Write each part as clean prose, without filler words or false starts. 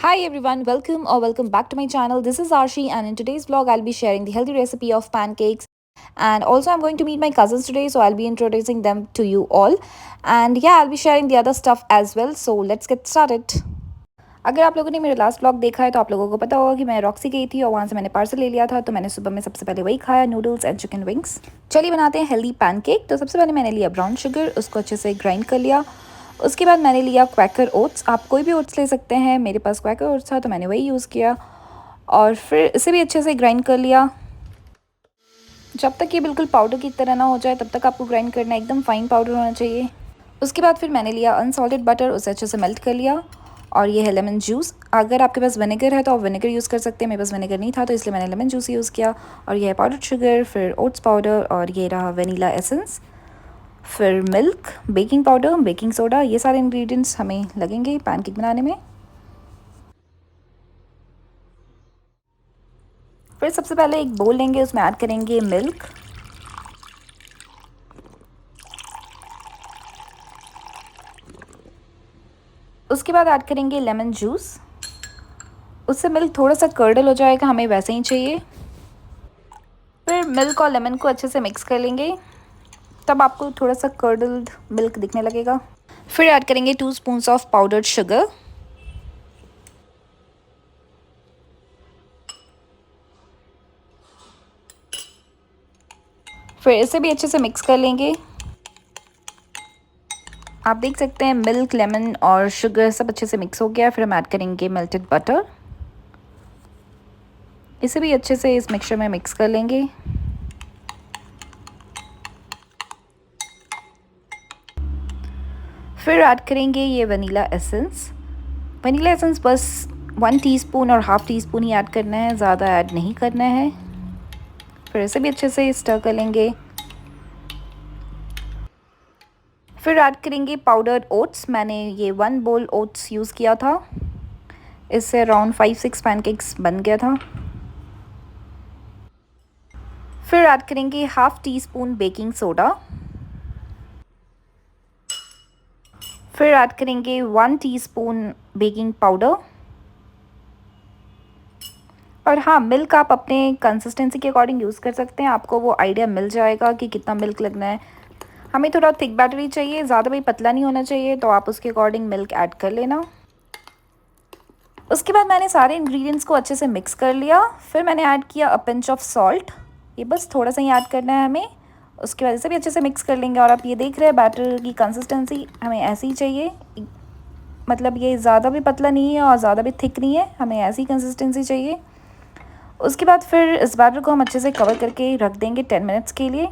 Hi everyone, welcome back to my channel. This is Arshi, and in today's vlog I'll be sharing the healthy recipe of pancakes, and also I'm going to meet my cousins today, so I'll be introducing them to you all. And yeah, I'll be sharing the other stuff as well. So let's get started. अगर आप लोगों ने मेरा last vlog देखा है तो आप लोगों को पता होगा कि मैं रॉक्सी गई थी और वहाँ से मैंने पार्सल ले लिया था। तो मैंने सुबह में सबसे पहले वही खाया, नूडल्स एंड चिकन विंग्स। चलिए बनाते हैं हेल्दी पैनकेक। तो सबसे पहले मैंने लिया ब्राउन शुगर, उसको अच्छे से ग्राइंड कर लिया। उसके बाद मैंने लिया क्वैकर ओट्स। आप कोई भी ओट्स ले सकते हैं, मेरे पास क्वैकर ओट्स था तो मैंने वही यूज़ किया। और फिर इसे भी अच्छे से ग्राइंड कर लिया। जब तक ये बिल्कुल पाउडर की तरह ना हो जाए तब तक आपको ग्राइंड करना है, एकदम फाइन पाउडर होना चाहिए। उसके बाद फिर मैंने लिया अनसॉल्टेड बटर, उसे अच्छे से मेल्ट कर लिया। और ये है लेमन जूस। अगर आपके पास विनेगर है तो आप विनेगर यूज़ कर सकते हैं, मेरे पास विनेगर नहीं था तो इसलिए मैंने लेमन जूस यूज़ किया। और ये है पाउडर शुगर, फिर ओट्स पाउडर, और ये रहा वनीला एसेंस, फिर milk, baking powder, baking soda. ये सारे इंग्रेडिएंट्स हमें लगेंगे पैनकेक बनाने में। फिर सबसे पहले एक बोल लेंगे, उसमें ऐड करेंगे मिल्क। उसके बाद ऐड करेंगे लेमन जूस। उससे मिल्क थोड़ा सा कर्डल हो जाएगा, हमें वैसे ही चाहिए। फिर मिल्क और लेमन को अच्छे से मिक्स कर लेंगे, तब आपको थोड़ा सा कर्डल्ड मिल्क दिखने लगेगा। फिर ऐड करेंगे 2 स्पून्स ऑफ पाउडर्ड शुगर। फिर इसे भी अच्छे से मिक्स कर लेंगे। आप देख सकते हैं मिल्क, लेमन और शुगर सब अच्छे से मिक्स हो गया। फिर हम ऐड करेंगे मेल्टेड बटर। इसे भी अच्छे से इस मिक्सचर में मिक्स कर लेंगे। फिर ऐड करेंगे ये वनीला एसेंस। वनीला एसेंस बस 1 टीस्पून और हाफ़ टी स्पून ही ऐड करना है, ज़्यादा ऐड नहीं करना है। फिर इसे भी अच्छे से स्टर कर लेंगे। फिर ऐड करेंगे पाउडर्ड ओट्स। मैंने ये 1 बोल ओट्स यूज़ किया था, इससे अराउंड 5-6 पैनकेक्स बन गया था। फिर ऐड करेंगे half tea spoon baking soda. फिर ऐड करेंगे 1 टीस्पून बेकिंग पाउडर। और हाँ, मिल्क आप अपने कंसिस्टेंसी के अकॉर्डिंग यूज़ कर सकते हैं, आपको वो आइडिया मिल जाएगा कि कितना मिल्क लगना है। हमें थोड़ा थिक बैटर ही चाहिए, ज़्यादा भी पतला नहीं होना चाहिए, तो आप उसके अकॉर्डिंग मिल्क ऐड कर लेना। उसके बाद मैंने सारे इंग्रेडिएंट्स को अच्छे से मिक्स कर लिया। फिर मैंने ऐड किया अ पिंच ऑफ सॉल्ट। ये बस थोड़ा सा ही ऐड करना है हमें। उसके बाद इसे भी अच्छे से मिक्स कर लेंगे। और आप ये देख रहे हैं बैटर की कंसिस्टेंसी हमें ऐसी ही चाहिए, मतलब ये ज़्यादा भी पतला नहीं है और ज़्यादा भी थिक नहीं है, हमें ऐसी कंसिस्टेंसी चाहिए। उसके बाद फिर इस बैटर को हम अच्छे से कवर करके रख देंगे 10 मिनट्स के लिए।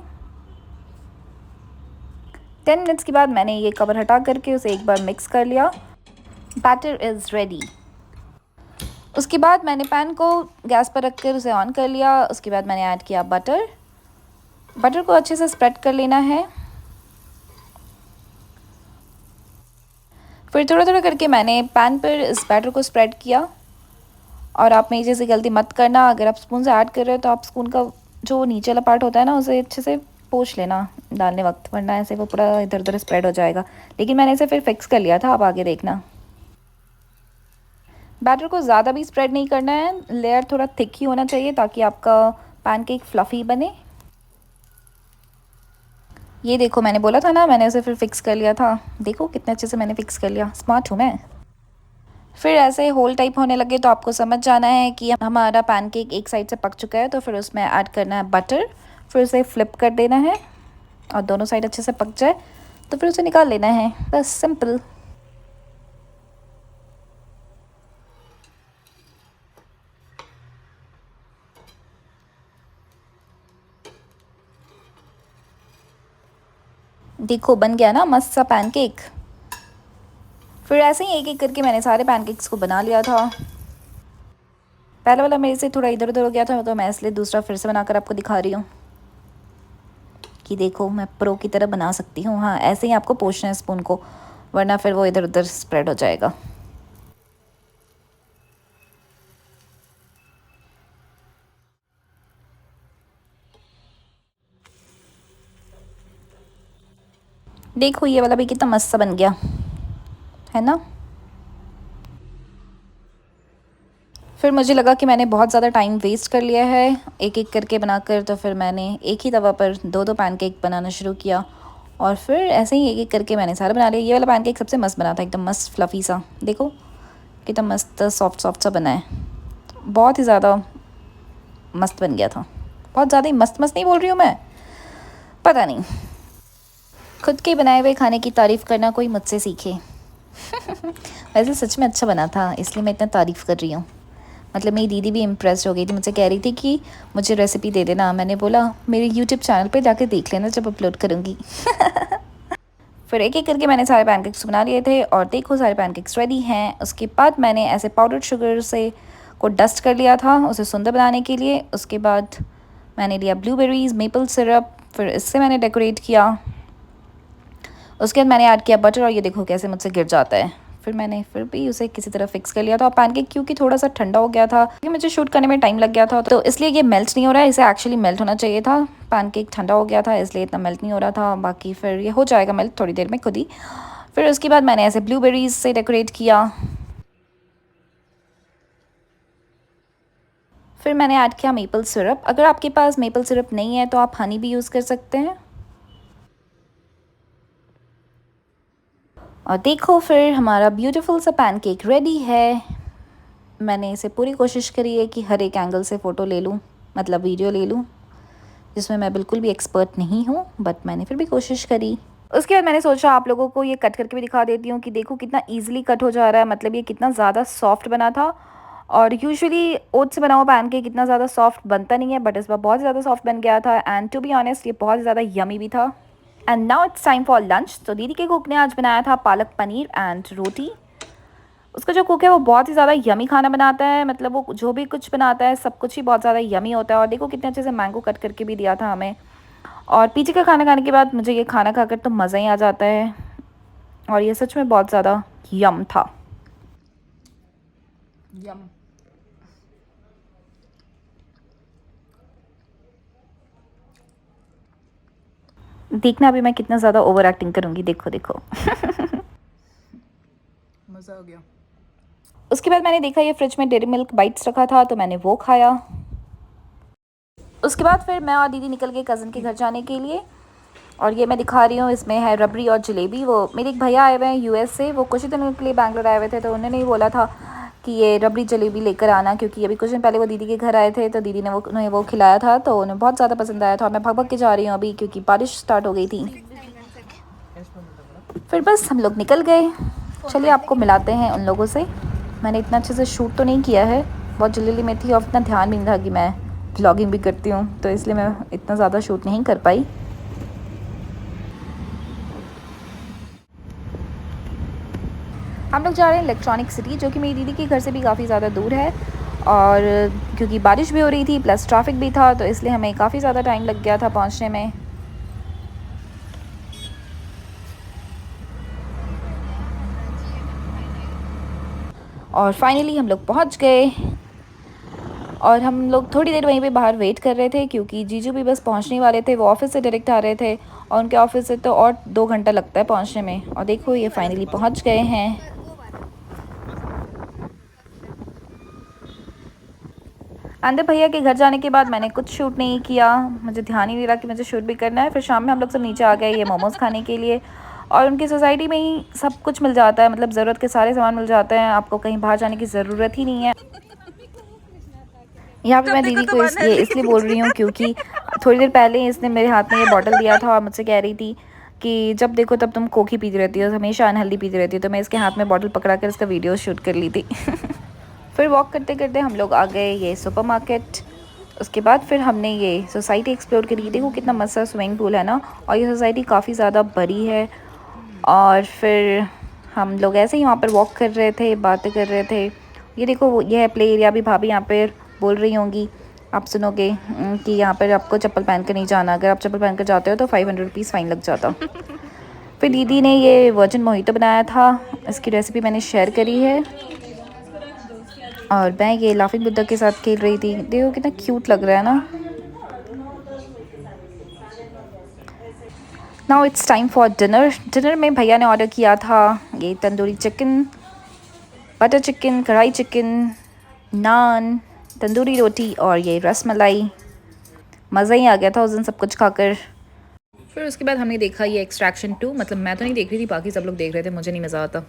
10 मिनट्स के बाद मैंने ये कवर हटा करके उसे एक बार मिक्स कर लिया। Batter is ready. उसके बाद मैंने पैन को गैस पर रख कर उसे ऑन कर लिया। उसके बाद मैंने ऐड किया बटर। बटर को अच्छे से स्प्रेड कर लेना है। फिर थोड़ा थोड़ा करके मैंने पैन पर इस बैटर को स्प्रेड किया। और आप मेरी जैसे गलती मत करना, अगर आप स्पून से ऐड कर रहे हो तो आप स्पून का जो नीचे वाला पार्ट होता है ना, उसे अच्छे से पोंछ लेना डालने वक्त, वरना ऐसे वो पूरा इधर उधर स्प्रेड हो जाएगा। लेकिन मैंने इसे फिर फिक्स कर लिया था, आप आगे देखना। बैटर को ज़्यादा भी स्प्रेड नहीं करना है, लेयर थोड़ा थिक ही होना चाहिए ताकि आपका पैनकेक फ्लफ़ी बने। ये देखो, मैंने बोला था ना, मैंने उसे फिर फिक्स कर लिया था। देखो कितने अच्छे से मैंने फिक्स कर लिया, स्मार्ट हूँ मैं। फिर ऐसे होल टाइप होने लगे तो आपको समझ जाना है कि हमारा पैनकेक एक साइड से पक चुका है, तो फिर उसमें ऐड करना है बटर। फिर उसे फ्लिप कर देना है और दोनों साइड अच्छे से पक जाए तो फिर उसे निकाल लेना है, बस सिंपल। देखो बन गया ना मस्त सा पैनकेक। फिर ऐसे ही एक एक करके मैंने सारे पैनकेक्स को बना लिया था। पहला वाला मेरे से थोड़ा इधर उधर हो गया था, तो मैं इसलिए दूसरा फिर से बनाकर आपको दिखा रही हूँ कि देखो मैं प्रो की तरह बना सकती हूँ। हाँ, ऐसे ही आपको पोंछना है स्पून को, वरना फिर वो इधर उधर स्प्रेड हो जाएगा। देखो ये वाला भी कितना मस्त सा बन गया है ना। फिर मुझे लगा कि मैंने बहुत ज़्यादा टाइम वेस्ट कर लिया है एक एक करके बनाकर, तो फिर मैंने एक ही तवा पर दो दो पैनकेक बनाना शुरू किया और फिर ऐसे ही एक एक करके मैंने सारा बना लिया। ये वाला पैनकेक सबसे मस्त बना था, एकदम मस्त फ्लफ़ी सा, देखो कितना मस्त सॉफ्ट सॉफ्ट सा बना है, बहुत ही ज़्यादा मस्त बन गया था। बहुत ज़्यादा ही मस्त मस्त नहीं बोल रही हूँ मैं, पता नहीं, खुद के बनाए हुए खाने की तारीफ़ करना कोई मुझसे सीखे। वैसे सच में अच्छा बना था, इसलिए मैं इतना तारीफ़ कर रही हूँ। मतलब मेरी दीदी भी इम्प्रेस हो गई थी, मुझसे कह रही थी कि मुझे रेसिपी दे देना। मैंने बोला मेरे यूट्यूब चैनल पे जाकर देख लेना जब अपलोड करूँगी। फिर एक एक करके मैंने सारे पैनकेक्स बना लिए थे और देखो सारे पैनकेक्स रेडी हैं। उसके बाद मैंने ऐसे पाउडर्ड शुगर से को डस्ट कर लिया था उसे सुंदर बनाने के लिए। उसके बाद मैंने लिया ब्लूबेरीज, मेपल सिरप, फिर इससे मैंने डेकोरेट किया। उसके बाद मैंने ऐड किया बटर और ये देखो कैसे मुझसे गिर जाता है। फिर मैंने फिर भी उसे किसी तरह फिक्स कर लिया था। और पैनकेक क्योंकि थोड़ा सा ठंडा हो गया था, क्योंकि मुझे शूट करने में टाइम लग गया था, तो इसलिए ये मेल्ट नहीं हो रहा है। इसे एक्चुअली मेल्ट होना चाहिए था, पैनकेक ठंडा हो गया था इसलिए इतना मेल्ट नहीं हो रहा था। बाकी फिर ये हो जाएगा मेल्ट थोड़ी देर में खुद ही। फिर उसके बाद मैंने ऐसे ब्लूबेरीज से डेकोरेट किया। फिर मैंने ऐड किया मेपल सिरप। अगर आपके पास मेपल सिरप नहीं है तो आप हनी भी यूज़ कर सकते हैं। और देखो फिर हमारा ब्यूटीफुल सा पैनकेक रेडी है। मैंने इसे पूरी कोशिश करी है कि हर एक एंगल से फ़ोटो ले लूँ, मतलब वीडियो ले लूँ, जिसमें मैं बिल्कुल भी एक्सपर्ट नहीं हूँ, बट मैंने फिर भी कोशिश करी। उसके बाद मैंने सोचा आप लोगों को ये कट करके भी दिखा देती हूँ कि देखो कितना ईजिली कट हो जा रहा है, मतलब ये कितना ज़्यादा सॉफ्ट बना था। और यूजुअली ओट्स से बना हुआ पैनकेक इतना ज़्यादा सॉफ्ट बनता नहीं है, बट इस बार बहुत ज़्यादा सॉफ्ट बन गया था। एंड टू बी ऑनेस्ट ये बहुत ज़्यादा यमी भी था। And now it's time for lunch. तो दीदी के कुक ने आज बनाया था पालक पनीर एंड रोटी। उसका जो कुक है वो बहुत ही ज़्यादा यमी खाना बनाता है, मतलब वो जो भी कुछ बनाता है सब कुछ ही बहुत ज़्यादा यमी होता है। और देखो कितने अच्छे से मैंगो कट करके भी दिया था हमें। और पीछे का खाना खाने के बाद मुझे ये खाना खाकर तो मज़ा ही आ जाता है। और ये सच में बहुत ज़्यादा यम था। यम। देखना अभी मैं कितना ज़्यादा ओवर एक्टिंग करूँगी, देखो देखो। मज़ा आ गया। उसके बाद मैंने देखा ये फ्रिज में डेयरी मिल्क बाइट्स रखा था, तो मैंने वो खाया। उसके बाद फिर मैं और दीदी निकल गए कज़न के घर जाने के लिए। और ये मैं दिखा रही हूँ, इसमें है रबड़ी और जलेबी। वो मेरे एक भैया आए हुए हैं यूएस से, वो कुछ ही दिनों के लिए बैंगलोर आए हुए थे, तो उन्होंने ही बोला था कि ये रबड़ी जलेबी लेकर आना, क्योंकि अभी कुछ दिन पहले वो दीदी के घर आए थे, तो दीदी ने उन्हें वो खिलाया था, तो उन्हें बहुत ज़्यादा पसंद आया था। मैं भाग भाग के जा रही हूँ अभी क्योंकि बारिश स्टार्ट हो गई थी। फिर बस हम लोग निकल गए। चलिए आपको मिलाते हैं उन लोगों से। मैंने इतना अच्छे से शूट तो नहीं किया है, बहुत जल्दी में थी और इतना ध्यान भी नहीं था कि मैं व्लॉगिंग भी करती हूँ, तो इसलिए मैं इतना ज़्यादा शूट नहीं कर पाई। हम लोग जा रहे हैं इलेक्ट्रॉनिक सिटी, जो कि मेरी दीदी के घर से भी काफ़ी ज़्यादा दूर है। और क्योंकि बारिश भी हो रही थी प्लस ट्रैफिक भी था, तो इसलिए हमें काफ़ी ज़्यादा टाइम लग गया था पहुंचने में। और फाइनली हम लोग पहुंच गए। और हम लोग थोड़ी देर वहीं पे बाहर वेट कर रहे थे, क्योंकि जीजू भी बस पहुंचने वाले थे, वो ऑफिस से डायरेक्ट आ रहे थे, और उनके ऑफिस से तो और 2 घंटा लगता है पहुंचने में। और देखो ये फाइनली पहुंच गए हैं। अंदर भैया के घर जाने के बाद मैंने कुछ शूट नहीं किया, मुझे ध्यान ही नहीं रहा कि मुझे शूट भी करना है। फिर शाम में हम लोग सब नीचे आ गए ये मोमोज़ खाने के लिए। और उनकी सोसाइटी में ही सब कुछ मिल जाता है, मतलब ज़रूरत के सारे सामान मिल जाते हैं, आपको कहीं बाहर जाने की ज़रूरत ही नहीं है। यहाँ पे मैं दीदी को ये इसलिए बोल रही हूँ क्योंकि थोड़ी देर पहले ही इसने मेरे हाथ में ये बॉटल दिया था और मुझसे कह रही थी कि जब देखो तब तुम कोक ही पीती रहती हो, हमेशा अनहेल्दी पीती रहती हो। तो मैं इसके हाथ में बॉटल पकड़ा कर इसका वीडियो शूट कर ली थी। फिर वॉक करते करते हम लोग आ गए ये सुपरमार्केट। उसके बाद फिर हमने ये सोसाइटी एक्सप्लोर करी। देखो कितना मस्त स्विमिंग पूल है ना, और ये सोसाइटी काफ़ी ज़्यादा बड़ी है। और फिर हम लोग ऐसे ही वहाँ पर वॉक कर रहे थे, बातें कर रहे थे। ये देखो ये है प्ले एरिया। भी भाभी यहाँ पर बोल रही होंगी, आप सुनोगे कि यहाँ पर आपको चप्पल पहन कर नहीं जाना, अगर आप चप्पल पहन कर जाते हो तो 500 रुपीज़ फ़ाइन लग जाता। फिर दीदी ने ये वर्जिन मोहितो बनाया था, इसकी रेसिपी मैंने शेयर करी है। और मैं ये लाफिंग बुद्धा के साथ खेल रही थी। देखो कितना क्यूट लग रहा है ना। Now it's time for dinner. Dinner में भैया ने ऑर्डर किया था ये तंदूरी चिकन, बटर चिकन, कढ़ाई चिकन, नान, तंदूरी रोटी और ये रसमलाई। मज़ा ही आ गया था उस दिन सब कुछ खाकर। फिर उसके बाद हमने देखा ये एक्सट्रैक्शन 2, मतलब मैं तो नहीं देख रही थी, बाकी सब लोग देख रहे थे, मुझे नहीं मज़ा आता।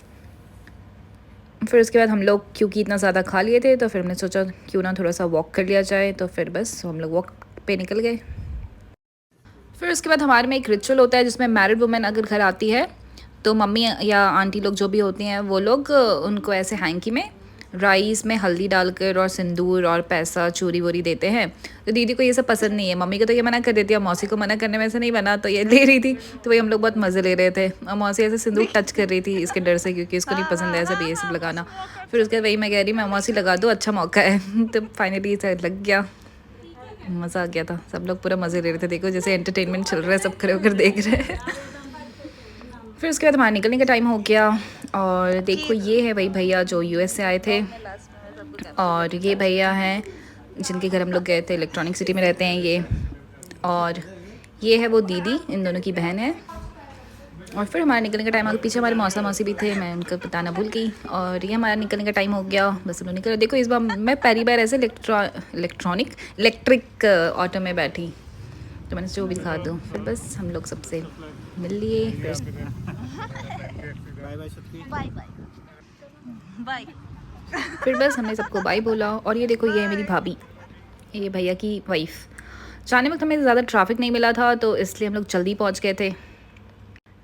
फिर उसके बाद हम लोग क्योंकि इतना ज़्यादा खा लिए थे तो फिर हमने सोचा क्यों ना थोड़ा सा वॉक कर लिया जाए, तो फिर बस हम लोग वॉक पे निकल गए। फिर उसके बाद हमारे में एक रिचुअल होता है जिसमें मैरिड वुमेन अगर घर आती है तो मम्मी या आंटी लोग जो भी होती हैं वो लोग उनको ऐसे हैंकी में राइस में हल्दी डालकर और सिंदूर और पैसा चूरी वूरी देते हैं। तो दीदी को ये सब पसंद नहीं है, मम्मी को तो ये मना कर देती है, मौसी को मना करने में से नहीं बना तो ये ले रही थी। तो वही हम लोग बहुत मज़े ले रहे थे और मौसी ऐसे सिंदूर टच कर रही थी इसके डर से, क्योंकि इसको नहीं पसंद है ऐसे ये सब लगाना। फिर उसके बाद वही मैं कह रही मैं मौसी लगा दो, अच्छा मौका है तो फाइनली लग गया। मज़ा आ गया था, सब लोग पूरा मज़े ले रहे थे, देखो जैसे एंटरटेनमेंट चल रहा है, सब खड़े होकर देख रहे हैं। फिर उसके बाद हमारे निकलने का टाइम हो गया और देखो ये है वही भैया जो यूएस से आए थे और ये भैया हैं जिनके घर हम लोग गए थे, इलेक्ट्रॉनिक सिटी में रहते हैं ये। और ये है वो दीदी, इन दोनों की बहन है। और फिर हमारे निकलने का टाइम आ गया, पीछे हमारे मौसा मौसी भी थे, मैं उनको बताना भूल गई। और ये हमारा निकलने का टाइम हो गया, बस हम लोग निकल। देखो इस बार मैं पहली बार ऐसे इलेक्ट्रिक ऑटो में बैठी, तो मैंने जो भी दिखा दूँ। फिर बस हम लोग सबसे मिल लिए, फिर बस हमने सबको बाय बोला। और ये देखो ये है मेरी भाभी, ये भैया की वाइफ। जाने वक्त हमें ज़्यादा ट्रैफिक नहीं मिला था तो इसलिए हम लोग जल्दी पहुंच गए थे।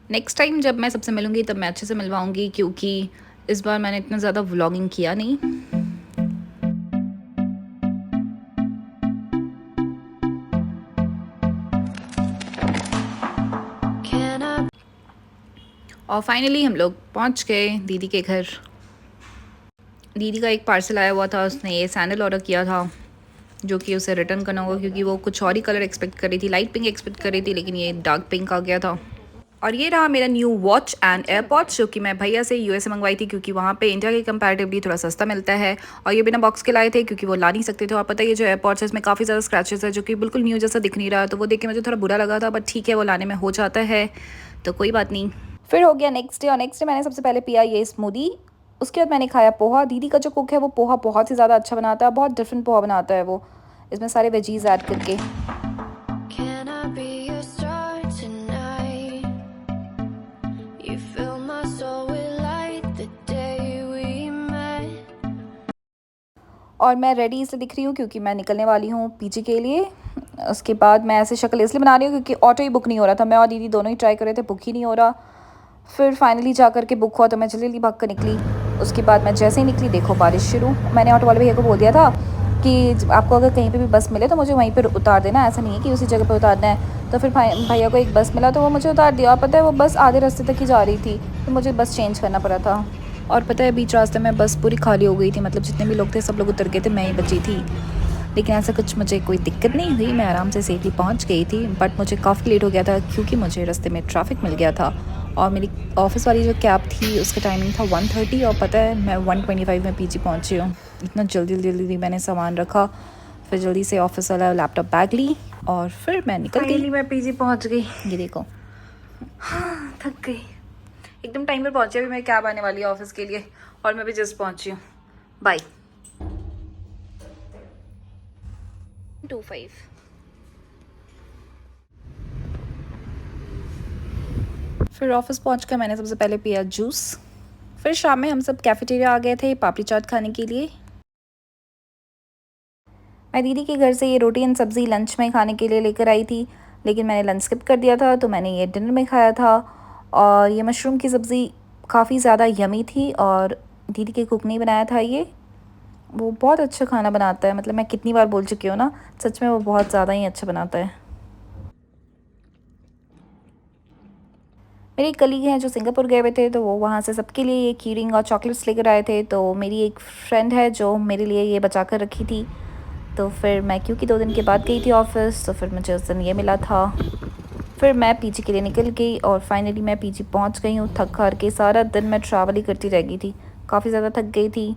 नेक्स्ट टाइम जब मैं सबसे मिलूँगी तब मैं अच्छे से मिलवाऊँगी, क्योंकि इस बार मैंने इतना ज़्यादा व्लॉगिंग किया नहीं। और फाइनली हम लोग पहुंच गए दीदी के घर। दीदी का एक पार्सल आया हुआ था, उसने ये सैंडल ऑर्डर किया था जो कि उसे रिटर्न करना होगा, क्योंकि वो कुछ और ही कलर एक्सपेक्ट कर रही थी, लाइट पिंक एक्सपेक्ट कर रही थी, लेकिन ये डार्क पिंक आ गया था। और ये रहा मेरा न्यू वॉच एंड एयरपॉड्स, जो कि मैं भैया से यूएस मंगवाई थी, क्योंकि वहाँ पे इंडिया के कंपैरेटिवली थोड़ा सस्ता मिलता है। और ये बिना बॉक्स के लाए थे क्योंकि वो ला नहीं सकते थे। और पता है ये जो एयरपॉड्स है इसमें काफ़ी ज़्यादा स्क्रैचेस है, जो कि बिल्कुल न्यू जैसा दिख नहीं रहा, तो वो देख के मुझे थोड़ा बुरा लगा था, बट ठीक है वो लाने में हो जाता है तो कोई बात नहीं। फिर हो गया नेक्स्ट डे, और नेक्स्ट डे मैंने सबसे पहले पिया ये स्मूदी। उसके बाद मैंने खाया पोहा। दीदी का जो कुक है वो पोहा बहुत ही ज़्यादा अच्छा बनाता है, बहुत डिफरेंट पोहा बनाता है वो, इसमें सारे वेजीज ऐड करके। और मैं रेडी इसलिए दिख रही हूँ क्योंकि मैं निकलने वाली हूँ पीजी के लिए। उसके बाद मैं ऐसे शक्ल इसलिए बना रही हूँ क्योंकि ऑटो ही बुक नहीं हो रहा था, मैं और दीदी दोनों ही ट्राई कर रहे थे, बुक ही नहीं हो रहा। फिर फाइनली जा कर के बुक हुआ तो मैं जल्दी भाग कर निकली। उसके बाद मैं जैसे ही निकली देखो बारिश शुरू। मैंने ऑटो वाले भैया को बोल दिया था कि आपको अगर कहीं पे भी बस मिले तो मुझे वहीं पर उतार देना, ऐसा नहीं है कि उसी जगह पर उतारना है। तो फिर भैया को एक बस मिला तो वो मुझे उतार दिया। और पता है वो बस आधे रास्ते तक ही जा रही थी तो मुझे बस चेंज करना पड़ा था। और पता है बीच रास्ते में बस पूरी खाली हो गई थी, मतलब जितने भी लोग थे सब लोग उतर गए थे, मैं ही बची थी। लेकिन ऐसा कुछ मुझे कोई दिक्कत नहीं हुई, मैं आराम से सेफली पहुंच गई थी। बट मुझे काफ़ी लेट हो गया था क्योंकि मुझे रास्ते में ट्रैफिक मिल गया था। और मेरी ऑफिस वाली जो कैब थी उसका टाइमिंग था 1:30, और पता है मैं 1:25 में पीजी पहुंची हूँ। इतना जल्दी जल्दी मैंने सामान रखा, फिर जल्दी से ऑफिस वाला लैपटॉप बैग ली और फिर मैं निकल गई। मैं पीजी पहुँच गई, ये देखो थक गई, एकदम टाइम पर पहुँची। अभी मेरी कैब आने वाली है ऑफिस के लिए और मैं भी जस्ट पहुँची हूँ। बाय। 25। फिर ऑफिस पहुंचकर मैंने सबसे पहले पिया जूस। फिर शाम में हम सब कैफेटेरिया आ गए थे पापड़ी चाट खाने के लिए। मैं दीदी के घर से ये रोटी एंड सब्ज़ी लंच में खाने के लिए लेकर आई थी, लेकिन मैंने लंच स्किप कर दिया था तो मैंने ये डिनर में खाया था। और ये मशरूम की सब्ज़ी काफ़ी ज़्यादा यमी थी और दीदी के कुक ने बनाया था ये। वो बहुत अच्छा खाना बनाता है, मतलब मैं कितनी बार बोल चुकी हूँ ना, सच में वो बहुत ज़्यादा ही अच्छा बनाता है। मेरे एक कलीग हैं जो सिंगापुर गए हुए थे तो वो वहाँ से सबके लिए ये की रिंग और चॉकलेट्स लेकर आए थे। तो मेरी एक फ्रेंड है जो मेरे लिए ये बचा कर रखी थी। तो फिर मैं क्योंकि 2 दिन के बाद गई थी ऑफिस तो फिर मुझे उस दिन ये मिला था। फिर मैं पीजी के लिए निकल गई और फाइनली मैं पीजी पहुँच गई हूँ थक हार के। सारा दिन मैं ट्रैवल ही करती रह गई थी, काफ़ी ज़्यादा थक गई थी।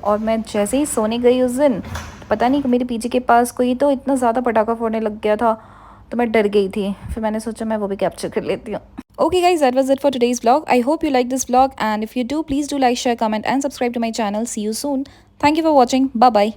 और मैं जैसे ही सोने गई उस दिन, पता नहीं मेरे पीजी के पास कोई तो इतना ज़्यादा पटाखा फोड़ने लग गया था तो मैं डर गई थी। फिर मैंने सोचा मैं वो भी कैप्चर कर लेती हूँ। Okay guys, that was it for today's vlog. I hope you liked this vlog, and if you do, please do like, share, comment and subscribe to my channel. See you soon. Thank you for watching. Bye bye.